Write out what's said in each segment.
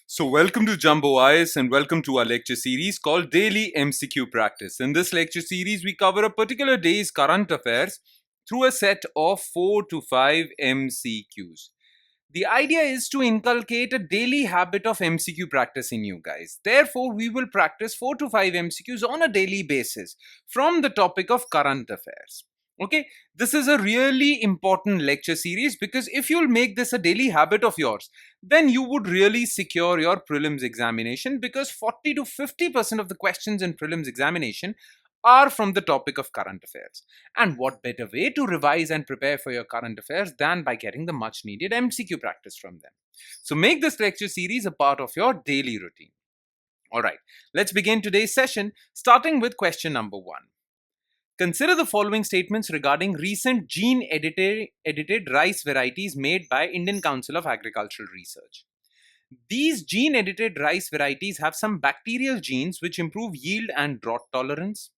So, welcome to Jumbo Eyes and welcome to our lecture series called Daily MCQ Practice. In this lecture series, we cover a particular day's current affairs through a set of 4 to 5 MCQs. The idea is to inculcate a daily habit of MCQ practice in you guys. Therefore, we will practice 4 to 5 MCQs on a daily basis from the topic of current affairs. Okay, this is a really important lecture series because if you'll make this a daily habit of yours, then you would really secure your prelims examination because 40 to 50% of the questions in prelims examination are from the topic of current affairs. And what better way to revise and prepare for your current affairs than by getting the much needed MCQ practice from them? So make this lecture series a part of your daily routine. All right, let's begin today's session starting with question number 1. Consider the following statements regarding recent gene-edited rice varieties made by Indian Council of Agricultural Research. These gene-edited rice varieties have some bacterial genes which improve yield and drought tolerance.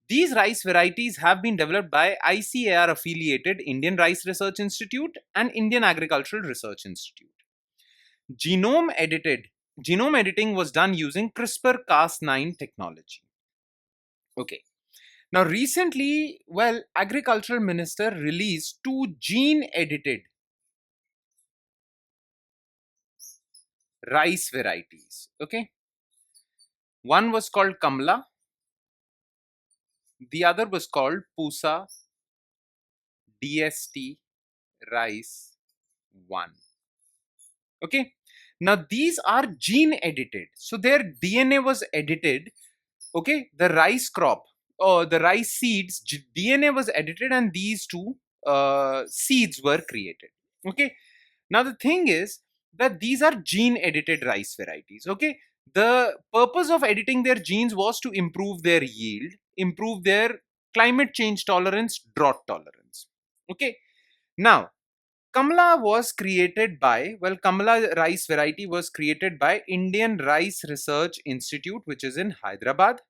These rice varieties have been developed by ICAR-affiliated Indian Rice Research Institute and Indian Agricultural Research Institute. Genome editing was done using CRISPR-Cas9 technology. Okay. Now, recently, Agricultural Minister released 2 gene-edited rice varieties. Okay, one was called Kamla, the other was called Pusa DST Rice 1. Okay, now these are gene-edited, so their DNA was edited. Okay, the rice crop or the rice seeds DNA was edited and these two seeds were created. Okay, now the thing is that these are gene edited rice varieties. Okay, the purpose of editing their genes was to improve their yield, improve their climate change tolerance, drought tolerance. Okay, now Kamla was created by, Kamla rice variety was created by Indian Rice Research Institute, which is in Hyderabad.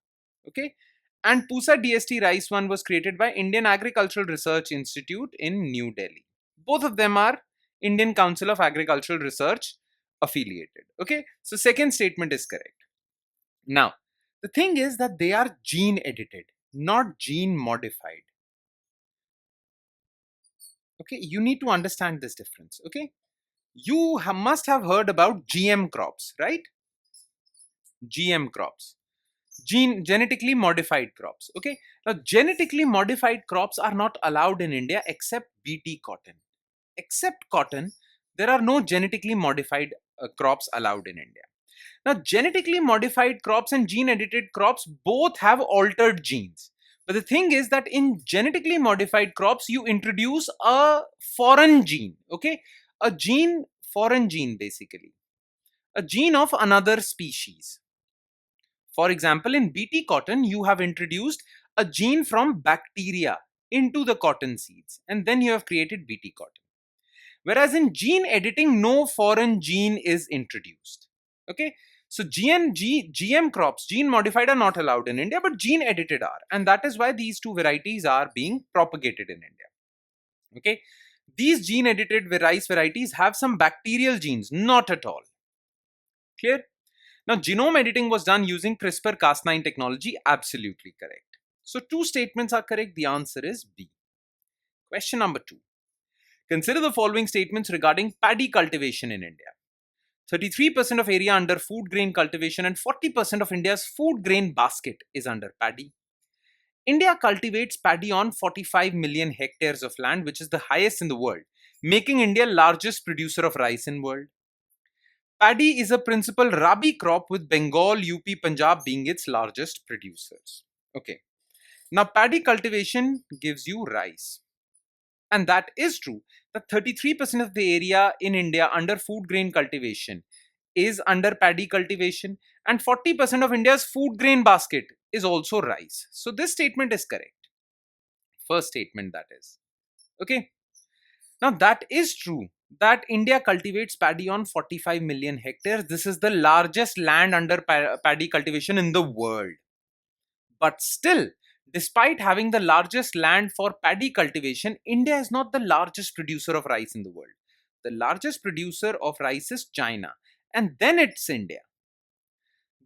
Okay, and Pusa DST Rice 1 was created by Indian Agricultural Research Institute in New Delhi. Both of them are Indian Council of Agricultural Research affiliated. Okay, so second statement is correct. Now, the thing is that they are gene edited, not gene modified. Okay, you need to understand this difference. Okay, you must have heard about GM crops, right? GM crops, genetically modified crops. Okay, now genetically modified crops are not allowed in India except BT cotton. Except cotton, there are no genetically modified crops allowed in India. Now, genetically modified crops and gene edited crops both have altered genes. But the thing is that in genetically modified crops, you introduce a foreign gene, okay? Foreign gene basically, a gene of another species. For example, in BT cotton, you have introduced a gene from bacteria into the cotton seeds, and then you have created BT cotton. Whereas in gene editing, no foreign gene is introduced. Okay, so GM crops, gene modified, are not allowed in India, but gene edited are, and that is why these two varieties are being propagated in India. Okay, these gene edited rice varieties have some bacterial genes, not at all. Clear? Now, genome editing was done using CRISPR-Cas9 technology, absolutely correct. So, two statements are correct. The answer is B. Question number 2. Consider the following statements regarding paddy cultivation in India. 33% of area under food grain cultivation and 40% of India's food grain basket is under paddy. India cultivates paddy on 45 million hectares of land, which is the highest in the world, making India largest producer of rice in world. Paddy is a principal rabi crop with Bengal, UP, Punjab being its largest producers. Okay. Now, paddy cultivation gives you rice. And that is true. That 33% of the area in India under food grain cultivation is under paddy cultivation, and 40% of India's food grain basket is also rice. So this statement is correct. First statement, that is. Okay. Now that is true that India cultivates paddy on 45 million hectares. This is the largest land under paddy cultivation in the world. But still, despite having the largest land for paddy cultivation, India is not the largest producer of rice in the world. The largest producer of rice is China, and then it's India.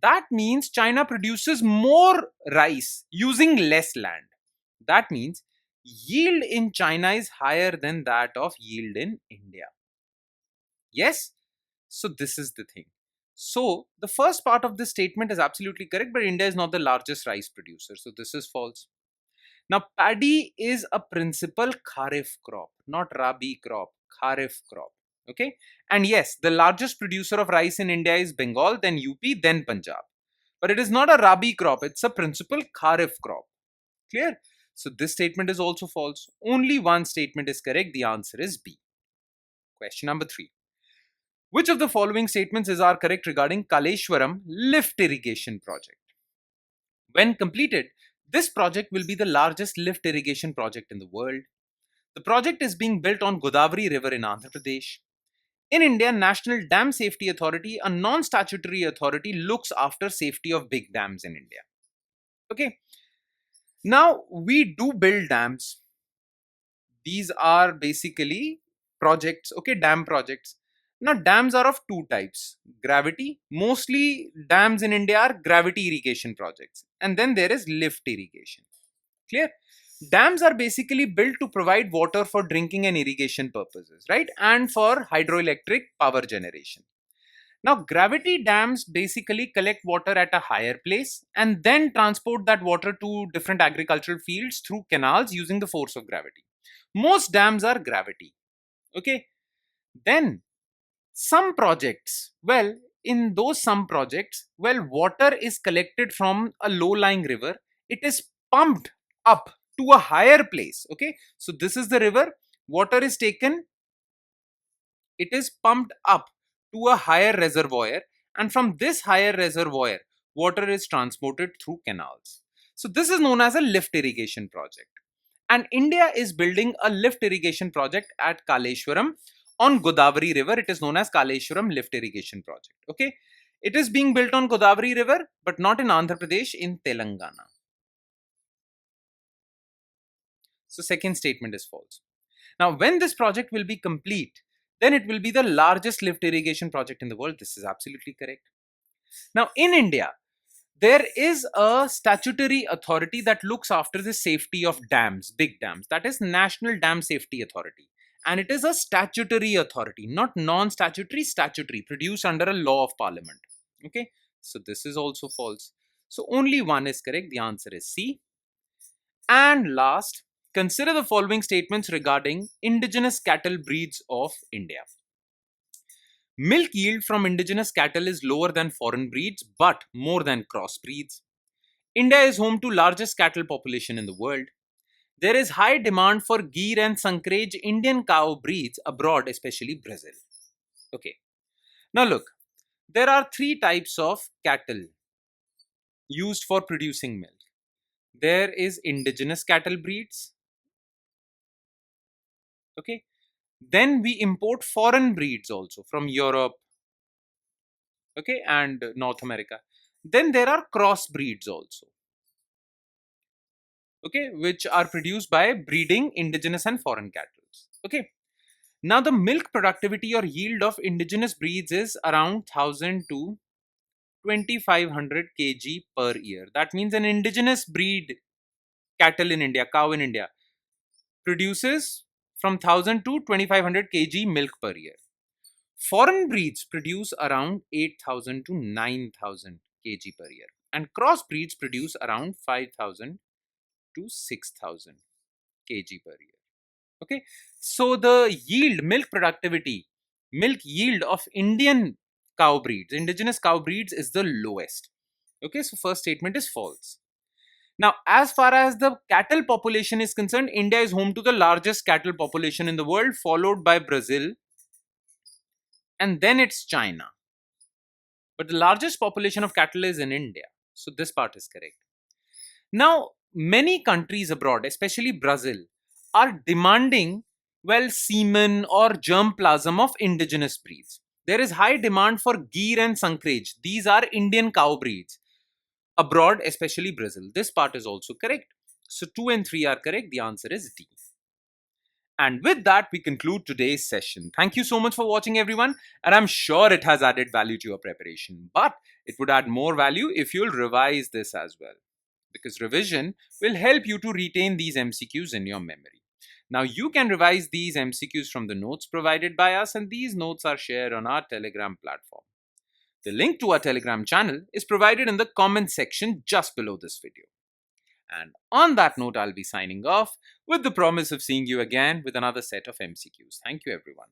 That means China produces more rice using less land. That means yield in China is higher than that of yield in India. Yes? So this is the thing. So the first part of this statement is absolutely correct, but India is not the largest rice producer. So this is false. Now, paddy is a principal kharif crop, not rabi crop, kharif crop. Okay. And yes, the largest producer of rice in India is Bengal, then UP, then Punjab. But it is not a rabi crop, it's a principal kharif crop. Clear? So this statement is also false. Only one statement is correct. The answer is B. Question number 3. Which of the following statements are correct regarding Kaleshwaram lift irrigation project? When completed, this project will be the largest lift irrigation project in the world. The project is being built on Godavari River in Andhra Pradesh. In India, National Dam Safety Authority, a non-statutory authority, looks after safety of big dams in India. Okay. Now, we do build dams. These are basically projects, okay, dam projects. Now, dams are of two types. Gravity, mostly dams in India are gravity irrigation projects. And then there is lift irrigation. Clear? Dams are basically built to provide water for drinking and irrigation purposes, right? And for hydroelectric power generation. Now, gravity dams basically collect water at a higher place and then transport that water to different agricultural fields through canals using the force of gravity. Most dams are gravity. Okay. Then some projects, well, in those some projects, well, water is collected from a low-lying river. It is pumped up to a higher place. Okay. So this is the river. Water is taken. It is pumped up to a higher reservoir, and from this higher reservoir, water is transported through canals. So this is known as a lift irrigation project. And India is building a lift irrigation project at Kaleshwaram on Godavari River. It is known as Kaleshwaram Lift Irrigation Project. Okay. It is being built on Godavari River, but not in Andhra Pradesh, in Telangana. So second statement is false. Now, when this project will be complete, then it will be the largest lift irrigation project in the world. This is absolutely correct. Now, in India, there is a statutory authority that looks after the safety of dams, big dams. That is National Dam Safety Authority. And it is a statutory authority, not non-statutory, statutory, produced under a law of parliament. Okay, so this is also false. So only one is correct. The answer is C. And last, consider the following statements regarding indigenous cattle breeds of India. Milk yield from indigenous cattle is lower than foreign breeds, but more than crossbreeds. India is home to largest cattle population in the world. There is high demand for Gir and Sankraj Indian cow breeds abroad, especially Brazil. Okay. Now look, there are three types of cattle used for producing milk. There is indigenous cattle breeds. Okay. Then we import foreign breeds also from Europe, okay, and North America. Then there are cross breeds also, okay, which are produced by breeding indigenous and foreign cattle. Okay. Now the milk productivity or yield of indigenous breeds is around 1000 to 2500 kg per year. That means an indigenous breed cattle in India, cow in India, produces from 1000 to 2500 kg milk per year. Foreign breeds produce around 8000 to 9000 kg per year, and cross breeds produce around 5000 to 6000 kg per year. Okay, so the yield, milk productivity, milk yield of Indian cow breeds, indigenous cow breeds, is the lowest. Okay, so first statement is false. Now, as far as the cattle population is concerned, India is home to the largest cattle population in the world, followed by Brazil, and then it's China. But the largest population of cattle is in India. So this part is correct. Now, many countries abroad, especially Brazil, are demanding, well, semen or germplasm of indigenous breeds. There is high demand for Gir and Sankraj. These are Indian cow breeds abroad, especially Brazil. This part is also correct. So 2 and 3 are correct. The answer is D. And with that, we conclude today's session. Thank you so much for watching, everyone. And I'm sure it has added value to your preparation. But it would add more value if you'll revise this as well, because revision will help you to retain these MCQs in your memory. Now, you can revise these MCQs from the notes provided by us, and these notes are shared on our Telegram platform. The link to our Telegram channel is provided in the comment section just below this video. And on that note, I'll be signing off with the promise of seeing you again with another set of MCQs. Thank you, everyone.